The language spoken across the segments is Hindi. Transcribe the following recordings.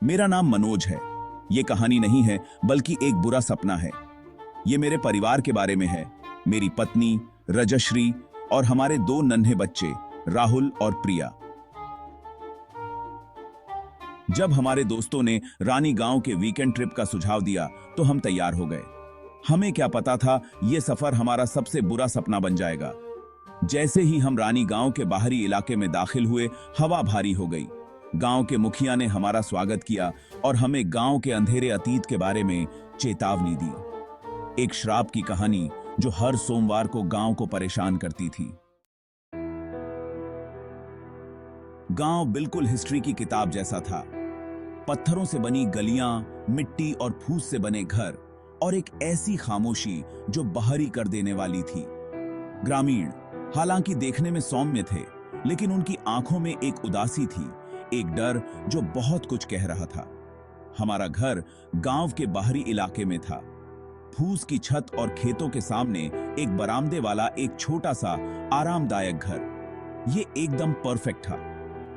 मेरा नाम मनोज है। ये कहानी नहीं है बल्कि एक बुरा सपना है। ये मेरे परिवार के बारे में है। मेरी पत्नी रजश्री और हमारे दो नन्हे बच्चे राहुल और प्रिया। जब हमारे दोस्तों ने रानी गांव के वीकेंड ट्रिप का सुझाव दिया तो हम तैयार हो गए। हमें क्या पता था यह सफर हमारा सबसे बुरा सपना बन जाएगा। जैसे ही हम रानी गांव के बाहरी इलाके में दाखिल हुए, हवा भारी हो गई। गांव के मुखिया ने हमारा स्वागत किया और हमें गांव के अंधेरे अतीत के बारे में चेतावनी दी। एक श्राप की कहानी जो हर सोमवार को गांव को परेशान करती थी। गांव बिल्कुल हिस्ट्री की किताब जैसा था। पत्थरों से बनी गलियां, मिट्टी और फूस से बने घर और एक ऐसी खामोशी जो बाहरी कर देने वाली थी। ग्रामीण हालांकि देखने में सौम्य थे, लेकिन उनकी आंखों में एक उदासी थी, एक डर जो बहुत कुछ कह रहा था। हमारा घर गांव के बाहरी इलाके में था। फूस की छत और खेतों के सामने एक बरामदे वाला एक छोटा सा आरामदायक घर। ये एकदम परफेक्ट था।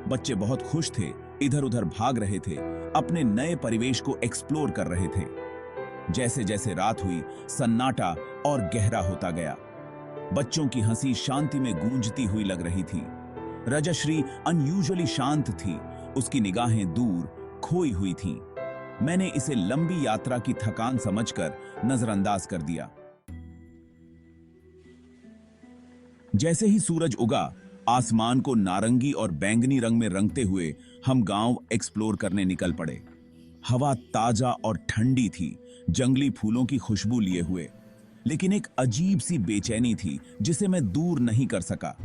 बच्चे बहुत खुश थे, इधर उधर भाग रहे थे, अपने नए परिवेश को एक्सप्लोर कर रहे थे। जैसे जैसे रात हुई, सन्नाटा और गहरा होता गया। बच्चों की हंसी शांति में गूंजती हुई लग रही थी। रजश्री अनयूजुअली शांत थी, उसकी निगाहें दूर खोई हुई थीं। मैंने इसे लंबी यात्रा की थकान समझकर नजरअंदाज कर दिया। जैसे ही सूरज उगा, आसमान को नारंगी और बैंगनी रंग में रंगते हुए हम गांव एक्सप्लोर करने निकल पड़े। हवा ताजा और ठंडी थी, जंगली फूलों की खुशबू लिए हुए, लेकिन एक अजीब सी बेचैनी थी जिसे मैं दूर नहीं कर सका।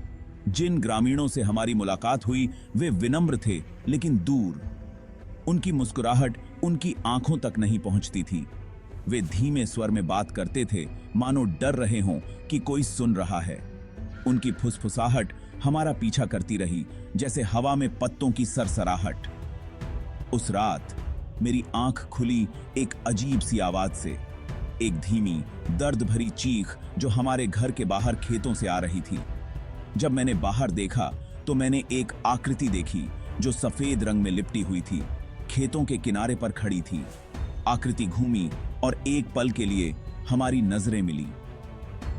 जिन ग्रामीणों से हमारी मुलाकात हुई वे विनम्र थे लेकिन दूर। उनकी मुस्कुराहट उनकी आंखों तक नहीं पहुंचती थी। वे धीमे स्वर में बात करते थे, मानो डर रहे हों कि कोई सुन रहा है। उनकी फुसफुसाहट हमारा पीछा करती रही, जैसे हवा में पत्तों की सरसराहट। उस रात मेरी आंख खुली एक अजीब सी आवाज से, एक धीमी दर्द भरी चीख जो हमारे घर के बाहर खेतों से आ रही थी। जब मैंने बाहर देखा तो मैंने एक आकृति देखी जो सफेद रंग में लिपटी हुई थी, खेतों के किनारे पर खड़ी थी। आकृति घूमी और एक पल के लिए हमारी नजरें मिली।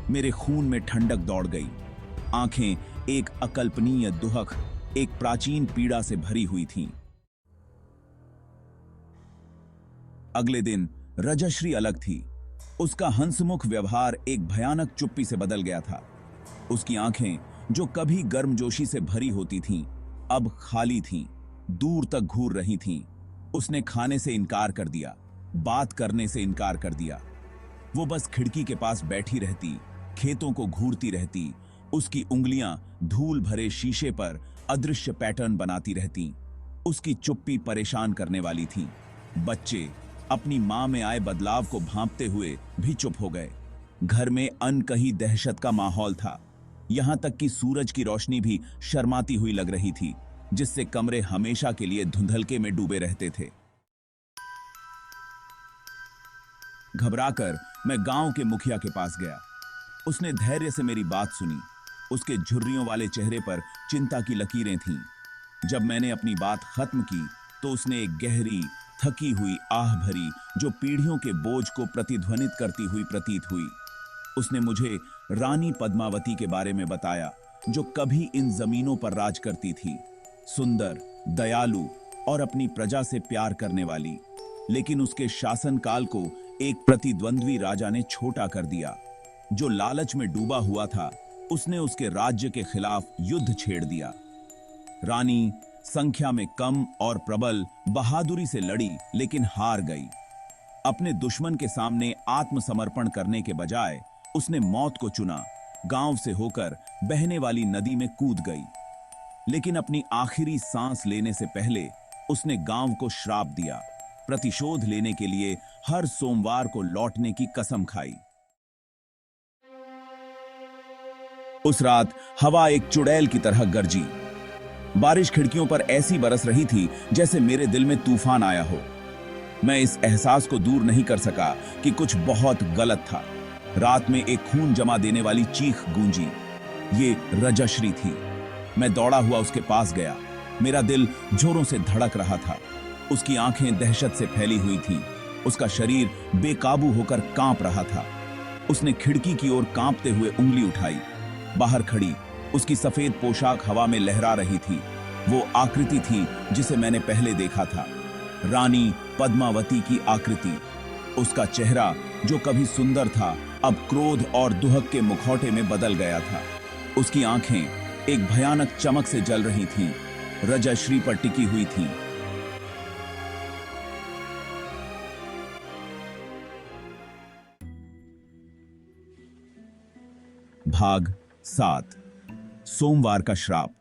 मेरे खून में ठंडक दौड़ गई। आंखें एक अकल्पनीय दुहक, एक प्राचीन पीड़ा से भरी हुई थीं। अगले दिन रजश्री अलग थी। उसका हंसमुख व्यवहार एक भयानक चुप्पी से बदल गया था। उसकी आंखें जो कभी गर्मजोशी से भरी होती थीं, अब खाली थीं, दूर तक घूर रही थीं। उसने खाने से इनकार कर दिया, बात करने से इनकार कर दिया। वो बस खिड़की के पास बैठी रहती, खेतों को घूरती रहती। उसकी उंगलियां धूल भरे शीशे पर अदृश्य पैटर्न बनाती रहती। उसकी चुप्पी परेशान करने वाली थी। बच्चे अपनी मां में आए बदलाव को भांपते हुए भी चुप हो गए। घर में अनकही दहशत का माहौल था। यहां तक कि सूरज की रोशनी भी शर्माती हुई लग रही थी, जिससे कमरे हमेशा के लिए धुंधलके में डूबे रहते थे। घबराकर मैं गांव के मुखिया के पास गया। उसने धैर्य से मेरी बात सुनी। उसके झुर्रियों वाले चेहरे पर चिंता की लकीरें थीं। जब मैंने अपनी बात खत्म की तो उसने एक गहरी, थकी हुई आह भरी जो पीढ़ियों के बोझ को प्रतिध्वनित करती हुई प्रतीत हुई। उसने मुझे रानी पद्मावती के बारे में बताया, जो कभी इन जमीनों पर राज करती थी। सुंदर, दयालु और अपनी प्रजा से प्यार करने वाली, लेकिन उसके शासनकाल को एक प्रतिद्वंद्वी राजा ने छोटा कर दिया। जो लालच में डूबा हुआ था, उसने उसके राज्य के खिलाफ युद्ध छेड़ दिया। रानी संख्या में कम और प्रबल बहादुरी से लड़ी, लेकिन हार गई। अपने दुश्मन के सामने आत्मसमर्पण करने के बजाय उसने मौत को चुना। गांव से होकर बहने वाली नदी में कूद गई। लेकिन अपनी आखिरी सांस लेने से पहले उसने गांव को श्राप दिया, प्रतिशोध लेने के लिए हर सोमवार को लौटने की कसम खाई। उस रात हवा एक चुड़ैल की तरह गरजी। बारिश खिड़कियों पर ऐसी बरस रही थी जैसे मेरे दिल में तूफान आया हो। मैं इस एहसास को दूर नहीं कर सका कि कुछ बहुत गलत था। रात में एक खून जमा देने वाली चीख गूंजी। ये रजश्री थी। मैं दौड़ा हुआ उसके पास गया। मेरा दिल जोरों से धड़क रहा था। उसकी आंखें दहशत से फैली हुई थीं। उसका शरीर बेकाबू होकर कांप रहा था। उसने खिड़की की ओर कांपते हुए उंगली उठाई। बाहर खड़ी उसकी सफेद पोशाक हवा में लहरा रही थी। वो आकृति थी जिसे मैंने पहले देखा था, रानी पद्मावती की आकृति। उसका चेहरा जो कभी सुंदर था अब क्रोध और दुहक के मुखौटे में बदल गया था। उसकी आंखें एक भयानक चमक से जल रही थीं, रजश्री पर टिकी हुई थीं। भाग 7। सोमवार का श्राप।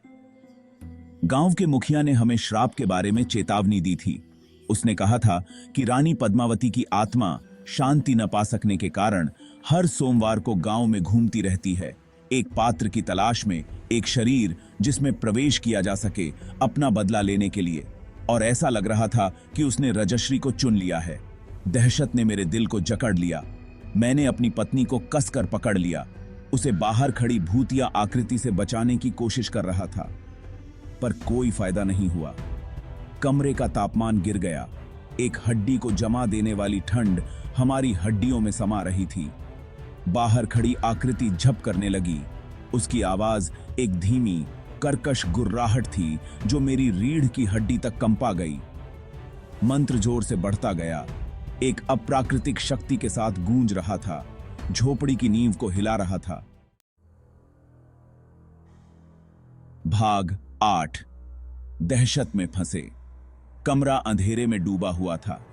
गांव के मुखिया ने हमें श्राप के बारे में चेतावनी दी थी। उसने कहा था कि रानी पद्मावती की आत्मा शांति न पा सकने के कारण हर सोमवार को गांव में घूमती रहती है, एक पात्र की तलाश में, एक शरीर जिसमें प्रवेश किया जा सके अपना बदला लेने के लिए। और ऐसा लग रहा था कि उसने रजश्री को चुन लिया है। दहशत ने मेरे दिल को जकड़ लिया। मैंने अपनी पत्नी को कसकर पकड़ लिया। उसे बाहर खड़ी भूतिया आकृति से बचाने की कोशिश कर रहा था, पर कोई फायदा नहीं हुआ। कमरे का तापमान गिर गया। एक हड्डी को जमा देने वाली ठंड हमारी हड्डियों में समा रही थी। बाहर खड़ी आकृति झप करने लगी। उसकी आवाज एक धीमी कर्कश गुर्राहट थी जो मेरी रीढ़ की हड्डी तक कंपा गई। मंत्र जोर से बढ़ता गया, एक अप्राकृतिक शक्ति के साथ गूंज रहा था, झोपड़ी की नींव को हिला रहा था। भाग 8। दहशत में फंसे। कमरा अंधेरे में डूबा हुआ था।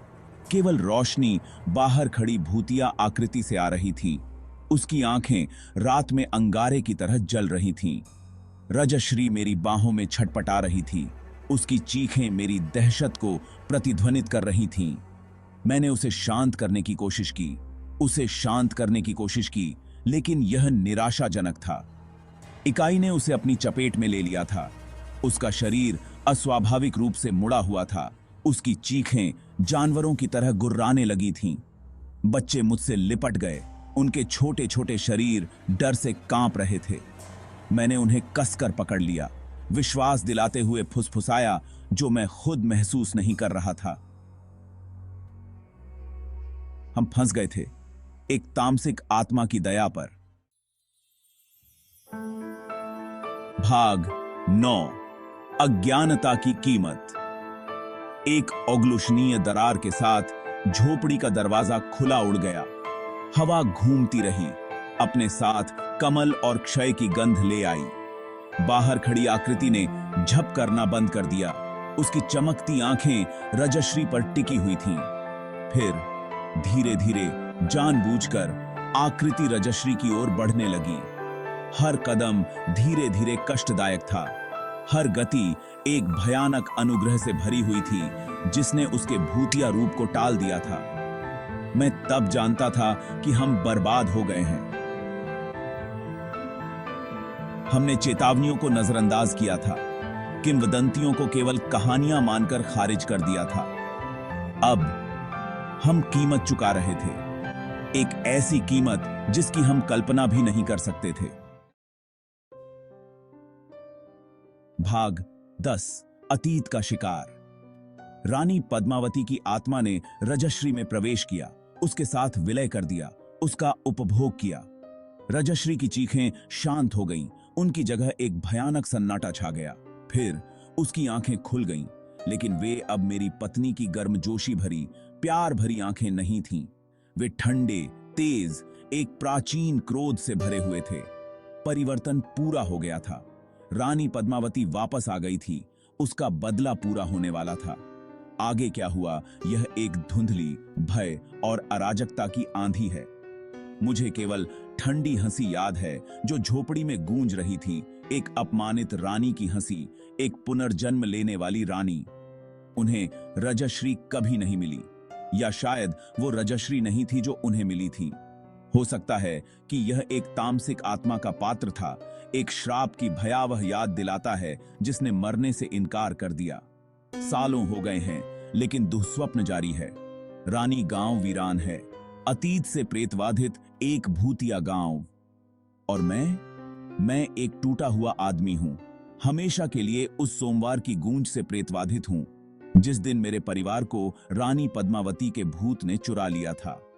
केवल रोशनी बाहर खड़ी भूतिया आकृति से आ रही थी। उसकी आंखें रात में अंगारे की तरह जल रही थीं। रजश्री मेरी बाहों में छटपटा रही थी। उसकी चीखें मेरी दहशत को प्रतिध्वनित कर रही थीं। मैंने उसे शांत करने की कोशिश की, लेकिन यह निराशाजनक था। इकाई ने उसे अपनी चपेट में ले लिया था। उसका शरीर अस्वाभाविक रूप से मुड़ा हुआ था। उसकी चीखें जानवरों की तरह गुर्राने लगी थीं। बच्चे मुझसे लिपट गए। उनके छोटे छोटे शरीर डर से कांप रहे थे। मैंने उन्हें कसकर पकड़ लिया, विश्वास दिलाते हुए फुसफुसाया जो मैं खुद महसूस नहीं कर रहा था। हम फंस गए थे एक तामसिक आत्मा की दया पर। भाग 9। अज्ञानता की कीमत। एक अग्लुषणीय दरार के साथ झोपड़ी का दरवाजा खुला उड़ गया। हवा घूमती रही, अपने साथ कमल और क्षय की गंध ले आई। बाहर खड़ी आकृति ने झप करना बंद कर दिया। उसकी चमकती आंखें रजश्री पर टिकी हुई थीं। फिर धीरे धीरे जानबूझकर आकृति रजश्री की ओर बढ़ने लगी। हर कदम धीरे धीरे कष्टदायक था। हर गति एक भयानक अनुग्रह से भरी हुई थी जिसने उसके भूतिया रूप को टाल दिया था। मैं तब जानता था कि हम बर्बाद हो गए हैं। हमने चेतावनियों को नजरअंदाज किया था, किंवदंतियों को केवल कहानियां मानकर खारिज कर दिया था। अब हम कीमत चुका रहे थे, एक ऐसी कीमत जिसकी हम कल्पना भी नहीं कर सकते थे। भाग 10। अतीत का शिकार। रानी पद्मावती की आत्मा ने रजश्री में प्रवेश किया, उसके साथ विलय कर दिया, उसका उपभोग किया। रजश्री की चीखें शांत हो गईं, उनकी जगह एक भयानक सन्नाटा छा गया। फिर उसकी आंखें खुल गईं, लेकिन वे अब मेरी पत्नी की गर्मजोशी भरी, प्यार भरी आंखें नहीं थीं। वे ठंडे, तेज, एक प्राचीन क्रोध से भरे हुए थे। परिवर्तन पूरा हो गया था। रानी पद्मावती वापस आ गई थी, उसका बदला पूरा होने वाला था। आगे क्या हुआ यह एक धुंधली, भय और अराजकता की आंधी है। मुझे केवल ठंडी हंसी याद है जो झोपड़ी में गूंज रही थी, एक अपमानित रानी की हंसी, एक पुनर्जन्म लेने वाली रानी। उन्हें रजश्री कभी नहीं मिली, या शायद वो रजश्री नहीं थी जो उन्हें मिली थी। हो सकता है कि यह एक तामसिक आत्मा का पात्र था, एक श्राप की भयावह याद दिलाता है जिसने मरने से इनकार कर दिया। सालों हो गए हैं, लेकिन दुःस्वप्न जारी है। रानी गांव वीरान है, अतीत से प्रेतवाधित एक भूतिया गांव। और मैं एक टूटा हुआ आदमी हूं, हमेशा के लिए उस सोमवार की गूंज से प्रेतवाधित हूं। जिस दिन मेरे परिवार को रानी पद्मावती के भूत ने चुरा लिया था।